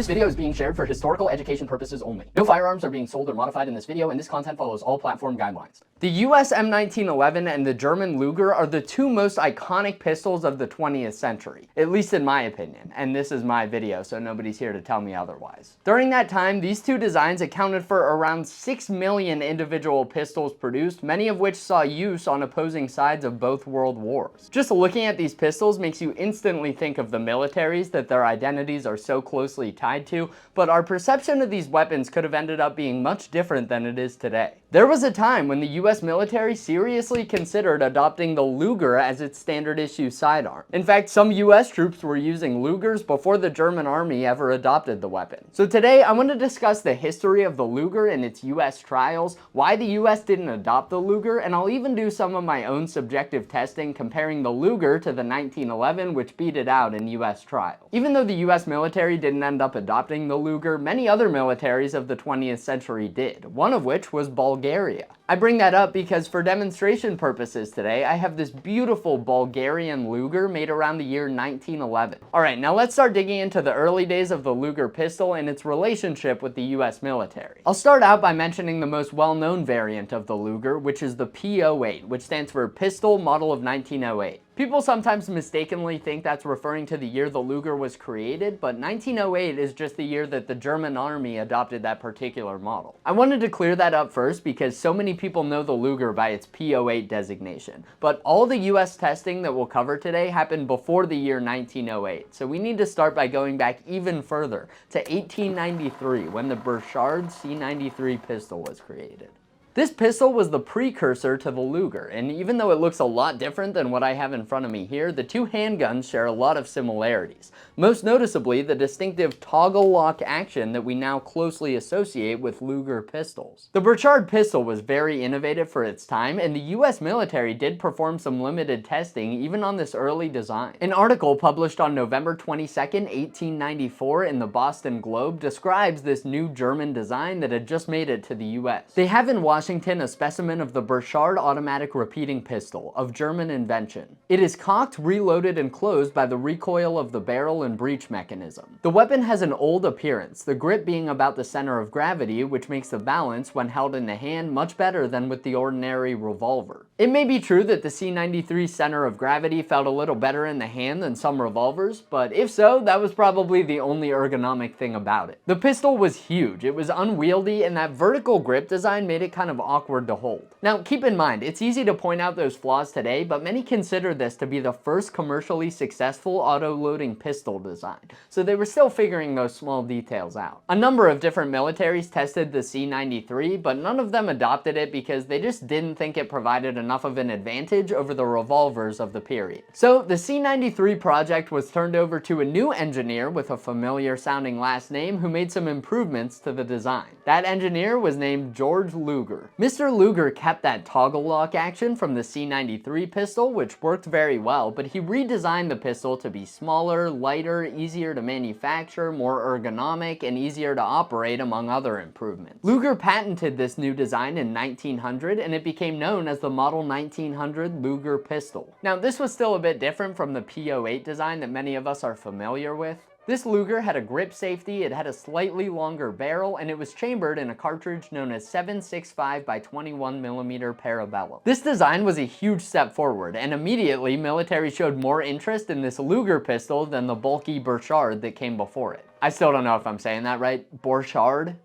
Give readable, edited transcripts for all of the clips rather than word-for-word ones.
This video is being shared for historical education purposes only. No firearms are being sold or modified in this video, and this content follows all platform guidelines. The US M1911 and the German Luger are the two most iconic pistols of the 20th century, at least in my opinion, and this is my video, so nobody's here to tell me otherwise. During that time, these two designs accounted for around 6 million individual pistols produced, many of which saw use on opposing sides of both world wars. Just looking at these pistols makes you instantly think of the militaries that their identities are so closely tied to, but our perception of these weapons could have ended up being much different than it is today. There was a time when the US military seriously considered adopting the Luger as its standard issue sidearm. In fact, some US troops were using Lugers before the German army ever adopted the weapon. So today I want to discuss the history of the Luger and its US trials, why the US didn't adopt the Luger, and I'll even do some of my own subjective testing comparing the Luger to the 1911, which beat it out in US trials. Even though the US military didn't end up adopting the Luger, many other militaries of the 20th century did, one of which was Bulgaria. I bring that up because for demonstration purposes today, I have this beautiful Bulgarian Luger made around the year 1911. Alright, now let's start digging into the early days of the Luger pistol and its relationship with the US military. I'll start out by mentioning the most well-known variant of the Luger, which is the P08, which stands for Pistol Model of 1908. People sometimes mistakenly think that's referring to the year the Luger was created, but 1908 is just the year that the German army adopted that particular model. I wanted to clear that up first because so many people know the Luger by its P08 designation, but all the US testing that we'll cover today happened before the year 1908, so we need to start by going back even further to 1893 when the Burchard C93 pistol was created. This pistol was the precursor to the Luger, and even though it looks a lot different than what I have in front of me here, the two handguns share a lot of similarities. Most noticeably, the distinctive toggle lock action that we now closely associate with Luger pistols. The Burchard pistol was very innovative for its time, and the US military did perform some limited testing even on this early design. An article published on November 22nd, 1894 in the Boston Globe describes this new German design that had just made it to the US. They have in Washington a specimen of the Burchard automatic repeating pistol of German invention. It is cocked, reloaded, and closed by the recoil of the barrel and breech mechanism. The weapon has an old appearance, the grip being about the center of gravity, which makes the balance when held in the hand much better than with the ordinary revolver. It may be true that the C93 center of gravity felt a little better in the hand than some revolvers, but if so, that was probably the only ergonomic thing about it. The pistol was huge, it was unwieldy, and that vertical grip design made it kind of awkward to hold. Now keep in mind, it's easy to point out those flaws today, but many consider this to be the first commercially successful auto-loading pistol design, so they were still figuring those small details out. A number of different militaries tested the C93, but none of them adopted it because they just didn't think it provided enough of an advantage over the revolvers of the period. So the C93 project was turned over to a new engineer with a familiar sounding last name who made some improvements to the design. That engineer was named George Luger. Mr. Luger kept that toggle lock action from the C93 pistol, which worked very well, but he redesigned the pistol to be smaller, lighter, easier to manufacture, more ergonomic, and easier to operate, among other improvements. Luger patented this new design in 1900, and it became known as the Model 1900 Luger pistol. Now, this was still a bit different from the P08 design that many of us are familiar with. This Luger had a grip safety, it had a slightly longer barrel, and it was chambered in a cartridge known as 7.65 by 21mm Parabellum. This design was a huge step forward, and immediately military showed more interest in this Luger pistol than the bulky Burchard that came before it. I still don't know if I'm saying that right. Burchard?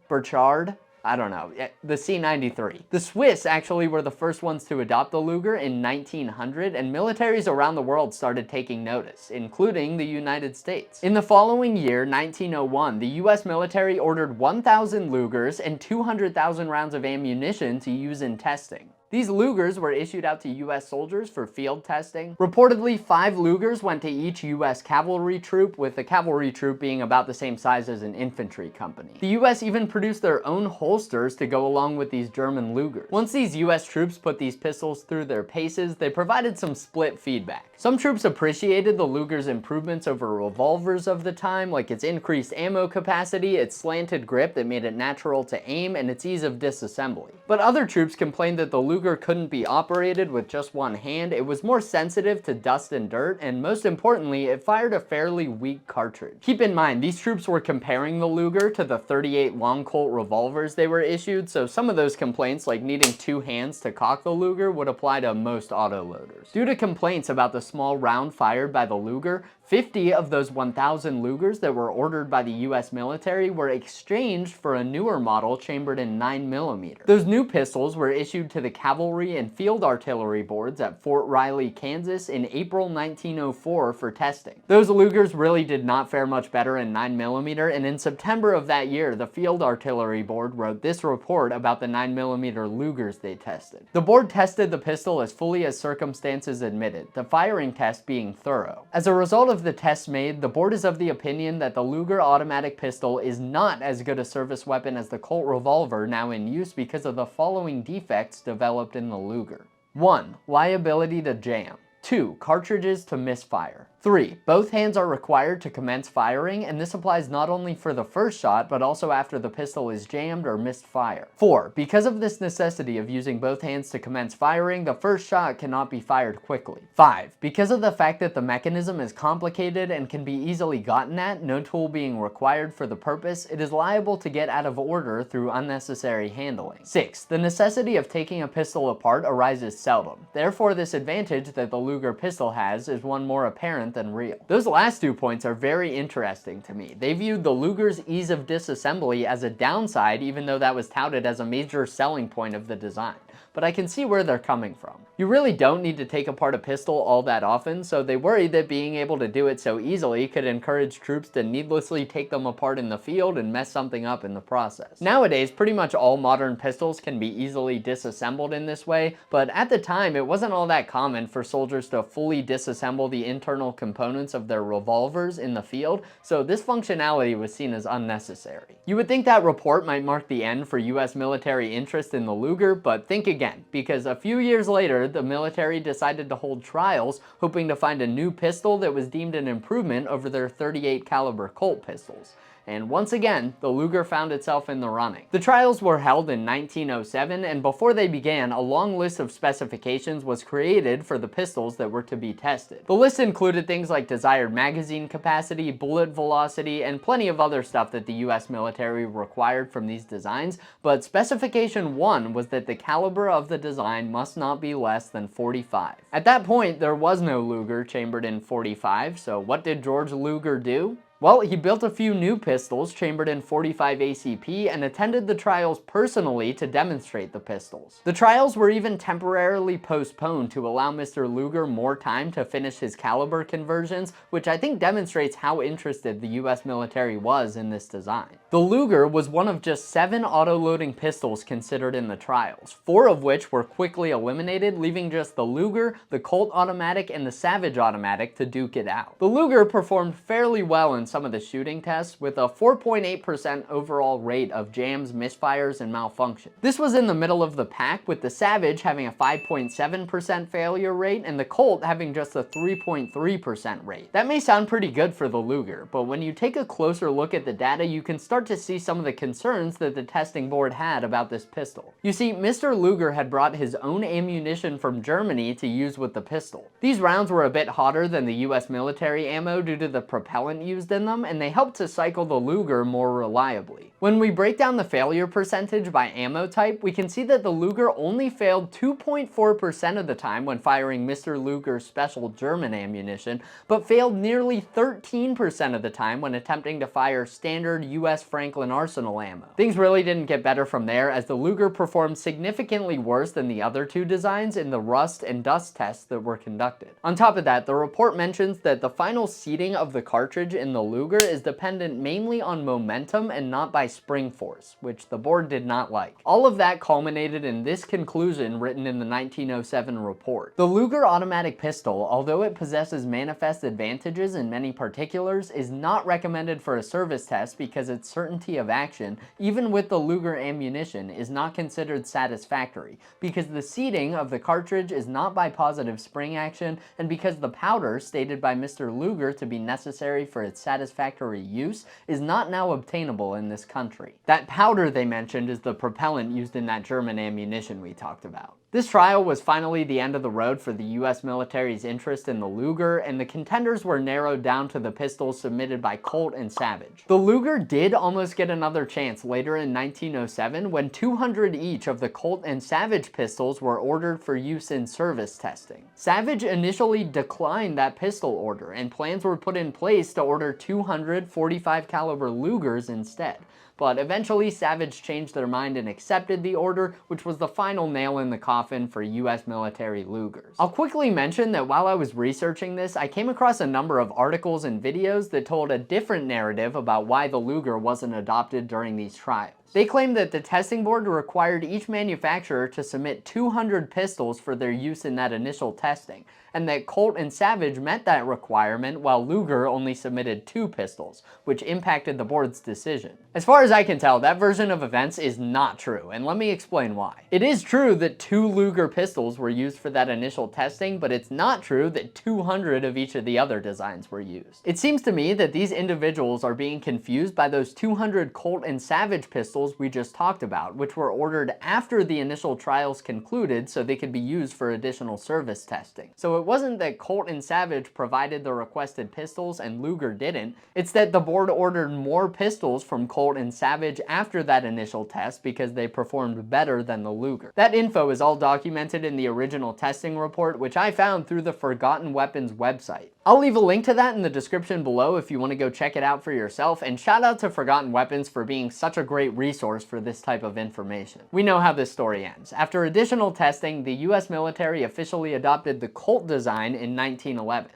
I don't know, the C93. The Swiss actually were the first ones to adopt the Luger in 1900, and militaries around the world started taking notice, including the United States. In the following year, 1901, the US military ordered 1,000 Lugers and 200,000 rounds of ammunition to use in testing. These Lugers were issued out to US soldiers for field testing. Reportedly, 5 Lugers went to each US cavalry troop, with the cavalry troop being about the same size as an infantry company. The US even produced their own holsters to go along with these German Lugers. Once these US troops put these pistols through their paces, they provided some split feedback. Some troops appreciated the Luger's improvements over revolvers of the time, like its increased ammo capacity, its slanted grip that made it natural to aim, and its ease of disassembly. But other troops complained that the Luger couldn't be operated with just one hand, it was more sensitive to dust and dirt, and most importantly, it fired a fairly weak cartridge. Keep in mind, these troops were comparing the Luger to the .38 long Colt revolvers they were issued, so some of those complaints, like needing two hands to cock the Luger, would apply to most autoloaders. Due to complaints about the small round fired by the Luger, 50 of those 1,000 Lugers that were ordered by the US military were exchanged for a newer model chambered in 9mm. Those new pistols were issued to the cavalry and field artillery boards at Fort Riley, Kansas in April 1904 for testing. Those Lugers really did not fare much better in 9mm, and in September of that year, the field artillery board wrote this report about the 9mm Lugers they tested. The board tested the pistol as fully as circumstances admitted, the firing test being thorough. As a result of the tests made, the board is of the opinion that the Luger automatic pistol is not as good a service weapon as the Colt revolver now in use because of the following defects developed in the Luger. 1. Liability to jam. 2. Cartridges to misfire. 3. Both hands are required to commence firing, and this applies not only for the first shot, but also after the pistol is jammed or missed fire. 4. Because of this necessity of using both hands to commence firing, the first shot cannot be fired quickly. 5. Because of the fact that the mechanism is complicated and can be easily gotten at, no tool being required for the purpose, it is liable to get out of order through unnecessary handling. 6. The necessity of taking a pistol apart arises seldom. Therefore, this advantage that the Luger pistol has is one more apparent than real. Those last 2 points are very interesting to me. They viewed the Luger's ease of disassembly as a downside, even though that was touted as a major selling point of the design. But I can see where they're coming from. You really don't need to take apart a pistol all that often, so they worried that being able to do it so easily could encourage troops to needlessly take them apart in the field and mess something up in the process. Nowadays, pretty much all modern pistols can be easily disassembled in this way, but at the time it wasn't all that common for soldiers to fully disassemble the internal components of their revolvers in the field, so this functionality was seen as unnecessary. You would think that report might mark the end for US military interest in the Luger, but think again, because a few years later, the military decided to hold trials hoping to find a new pistol that was deemed an improvement over their .38 caliber Colt pistols. And once again, the Luger found itself in the running. The trials were held in 1907, and before they began, a long list of specifications was created for the pistols that were to be tested. The list included things like desired magazine capacity, bullet velocity, and plenty of other stuff that the US military required from these designs, but specification 1 was that the caliber of the design must not be less than 45. At that point, there was no Luger chambered in .45, so what did George Luger do? Well, he built a few new pistols chambered in .45 ACP and attended the trials personally to demonstrate the pistols. The trials were even temporarily postponed to allow Mr. Luger more time to finish his caliber conversions, which I think demonstrates how interested the US military was in this design. The Luger was one of just 7 auto-loading pistols considered in the trials, 4 of which were quickly eliminated, leaving just the Luger, the Colt automatic, and the Savage automatic to duke it out. The Luger performed fairly well in some of the shooting tests, with a 4.8% overall rate of jams, misfires, and malfunction. This was in the middle of the pack, with the Savage having a 5.7% failure rate and the Colt having just a 3.3% rate. That may sound pretty good for the Luger, but when you take a closer look at the data, you can start to see some of the concerns that the testing board had about this pistol. You see, Mr. Luger had brought his own ammunition from Germany to use with the pistol. These rounds were a bit hotter than the US military ammo due to the propellant used in them, and they helped to cycle the Luger more reliably. When we break down the failure percentage by ammo type, we can see that the Luger only failed 2.4% of the time when firing Mr. Luger's special German ammunition, but failed nearly 13% of the time when attempting to fire standard US Franklin Arsenal ammo. Things really didn't get better from there, as the Luger performed significantly worse than the other 2 designs in the rust and dust tests that were conducted. On top of that, the report mentions that the final seating of the cartridge in the Luger is dependent mainly on momentum and not by spring force, which the board did not like. All of that culminated in this conclusion written in the 1907 report. The Luger automatic pistol, although it possesses manifest advantages in many particulars, is not recommended for a service test because its certainty of action, even with the Luger ammunition, is not considered satisfactory, because the seating of the cartridge is not by positive spring action, and because the powder, stated by Mr. Luger to be necessary for its satisfactory use, is not now obtainable in this country. That powder they mentioned is the propellant used in that German ammunition we talked about. This trial was finally the end of the road for the US military's interest in the Luger, and the contenders were narrowed down to the pistols submitted by Colt and Savage. The Luger did almost get another chance later in 1907 when 200 each of the Colt and Savage pistols were ordered for use in service testing. Savage initially declined that pistol order, and plans were put in place to order 200 .45 caliber Lugers instead. But eventually Savage changed their mind and accepted the order, which was the final nail in the coffin for US military Lugers. I'll quickly mention that while I was researching this, I came across a number of articles and videos that told a different narrative about why the Luger wasn't adopted during these trials. They claimed that the testing board required each manufacturer to submit 200 pistols for their use in that initial testing, and that Colt and Savage met that requirement while Luger only submitted 2 pistols, which impacted the board's decision. As far as I can tell, that version of events is not true, and let me explain why. It is true that 2 Luger pistols were used for that initial testing, but it's not true that 200 of each of the other designs were used. It seems to me that these individuals are being confused by those 200 Colt and Savage pistols we just talked about, which were ordered after the initial trials concluded so they could be used for additional service testing. So it wasn't that Colt and Savage provided the requested pistols and Luger didn't, it's that the board ordered more pistols from Colt and Savage after that initial test because they performed better than the Luger. That info is all documented in the original testing report, which I found through the Forgotten Weapons website. I'll leave a link to that in the description below if you want to go check it out for yourself, and shout out to Forgotten Weapons for being such a great resource for this type of information. We know how this story ends. After additional testing, the US military officially adopted the Colt design in 1911.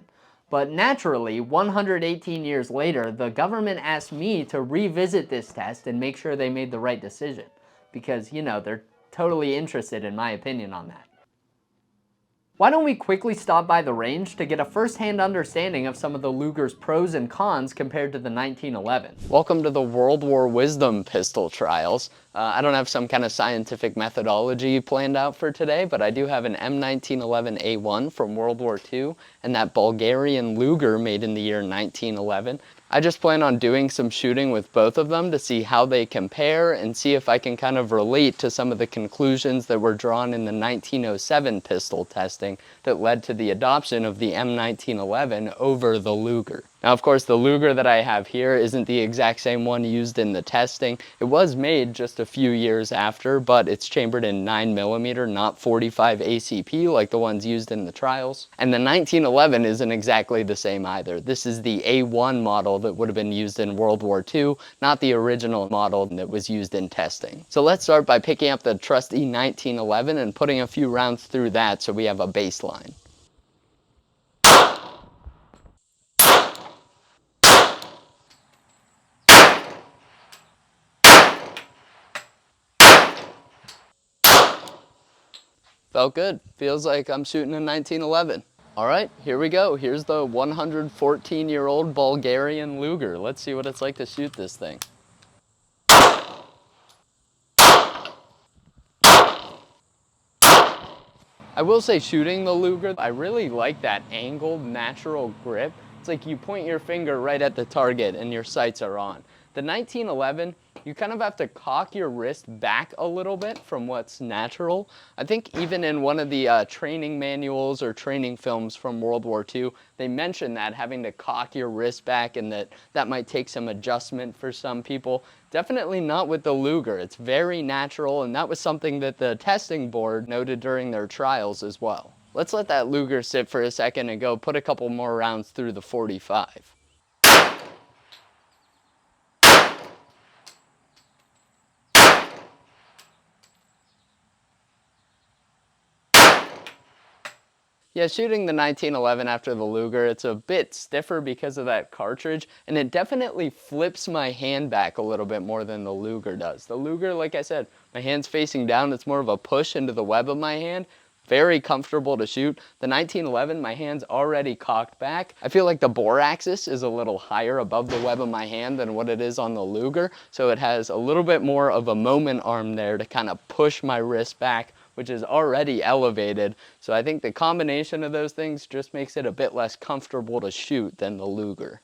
But naturally, 118 years later, the government asked me to revisit this test and make sure they made the right decision. Because, you know, they're totally interested in my opinion on that. Why don't we quickly stop by the range to get a first-hand understanding of some of the Luger's pros and cons compared to the 1911. Welcome to the World War Wisdom pistol trials. I don't have some kind of scientific methodology planned out for today, but I do have an M1911A1 from World War II and that Bulgarian Luger made in the year 1911. I just plan on doing some shooting with both of them to see how they compare and see if I can kind of relate to some of the conclusions that were drawn in the 1907 pistol testing that led to the adoption of the M1911 over the Luger. Now, of course, the Luger that I have here isn't the exact same one used in the testing. It was made just a few years after, but it's chambered in 9mm, not 45 ACP like the ones used in the trials. And the 1911 isn't exactly the same either. This is the A1 model that would have been used in World War II, not the original model that was used in testing. So let's start by picking up the trusty 1911 and putting a few rounds through that so we have a baseline. Felt good. Feels like I'm shooting a 1911. All right, here we go. Here's the 114-year-old Bulgarian Luger. Let's see what it's like to shoot this thing. I will say, shooting the Luger, I really like that angled, natural grip. It's like you point your finger right at the target and your sights are on. The 1911, you kind of have to cock your wrist back a little bit from what's natural. I think even in one of the training manuals or training films from World War II, they mention that, having to cock your wrist back, and that might take some adjustment for some people. Definitely not with the Luger. It's very natural, and that was something that the testing board noted during their trials as well. Let's let that Luger sit for a second and go put a couple more rounds through the 45. Yeah, shooting the 1911 after the Luger, it's a bit stiffer because of that cartridge, and it definitely flips my hand back a little bit more than the Luger does. The Luger, like I said, my hand's facing down, it's more of a push into the web of my hand. Very comfortable to shoot. The 1911, my hand's already cocked back. I feel like the bore axis is a little higher above the web of my hand than what it is on the Luger, so it has a little bit more of a moment arm there to kind of push my wrist back, which is already elevated. So I think the combination of those things just makes it a bit less comfortable to shoot than the Luger.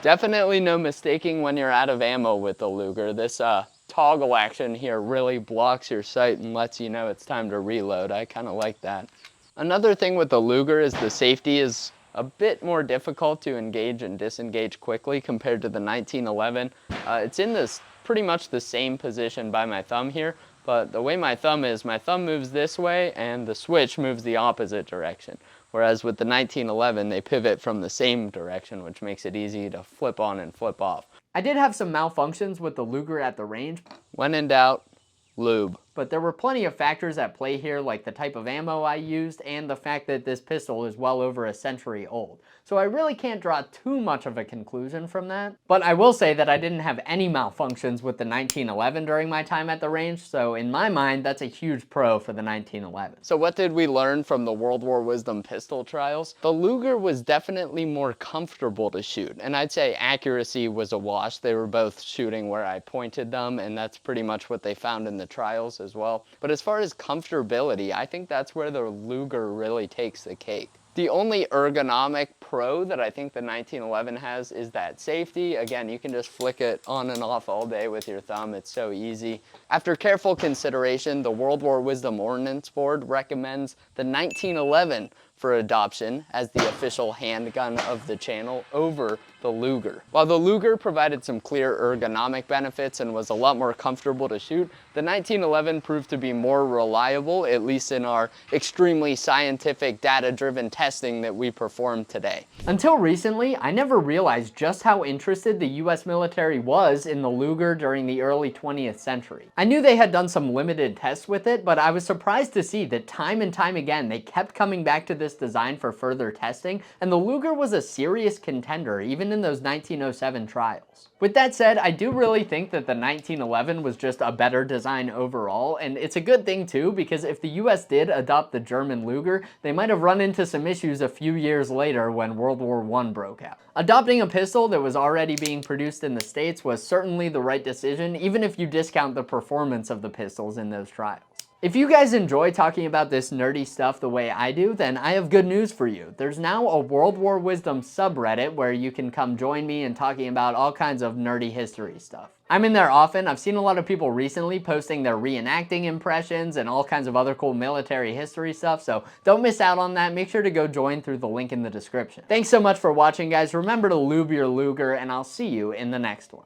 Definitely no mistaking when you're out of ammo with the Luger. This toggle action here really blocks your sight and lets you know it's time to reload. I kind of like that. Another thing with the Luger is the safety is a bit more difficult to engage and disengage quickly compared to the 1911. It's in this pretty much the same position by my thumb here, but the way my thumb moves this way and the switch moves the opposite direction. Whereas with the 1911, they pivot from the same direction, which makes it easy to flip on and flip off. I did have some malfunctions with the Luger at the range. When in doubt, lube. But there were plenty of factors at play here, like the type of ammo I used and the fact that this pistol is well over a century old. So I really can't draw too much of a conclusion from that. But I will say that I didn't have any malfunctions with the 1911 during my time at the range, so in my mind, that's a huge pro for the 1911. So what did we learn from the World War Wisdom pistol trials? The Luger was definitely more comfortable to shoot, and I'd say accuracy was a wash. They were both shooting where I pointed them, and that's pretty much what they found in the trials as well. But as far as comfortability, I think that's where the Luger really takes the cake. The only ergonomic pro that I think the 1911 has is that safety. Again, you can just flick it on and off all day with your thumb. It's so easy. After careful consideration, the World War Wisdom Ordnance Board recommends the 1911 for adoption as the official handgun of the channel over the Luger. While the Luger provided some clear ergonomic benefits and was a lot more comfortable to shoot, the 1911 proved to be more reliable, at least in our extremely scientific, data-driven testing that we perform today. Until recently, I never realized just how interested the US military was in the Luger during the early 20th century. I knew they had done some limited tests with it, but I was surprised to see that time and time again they kept coming back to this design for further testing, and the Luger was a serious contender even in those 1907 trials. With that said, I do really think that the 1911 was just a better design overall, and it's a good thing too, because if the US did adopt the German Luger, they might have run into some issues a few years later when World War I broke out. Adopting a pistol that was already being produced in the States was certainly the right decision, even if you discount the performance of the pistols in those trials. If you guys enjoy talking about this nerdy stuff the way I do, then I have good news for you. There's now a World War Wisdom subreddit where you can come join me in talking about all kinds of nerdy history stuff. I'm in there often. I've seen a lot of people recently posting their reenacting impressions and all kinds of other cool military history stuff, so don't miss out on that. Make sure to go join through the link in the description. Thanks so much for watching, guys. Remember to lube your Luger, and I'll see you in the next one.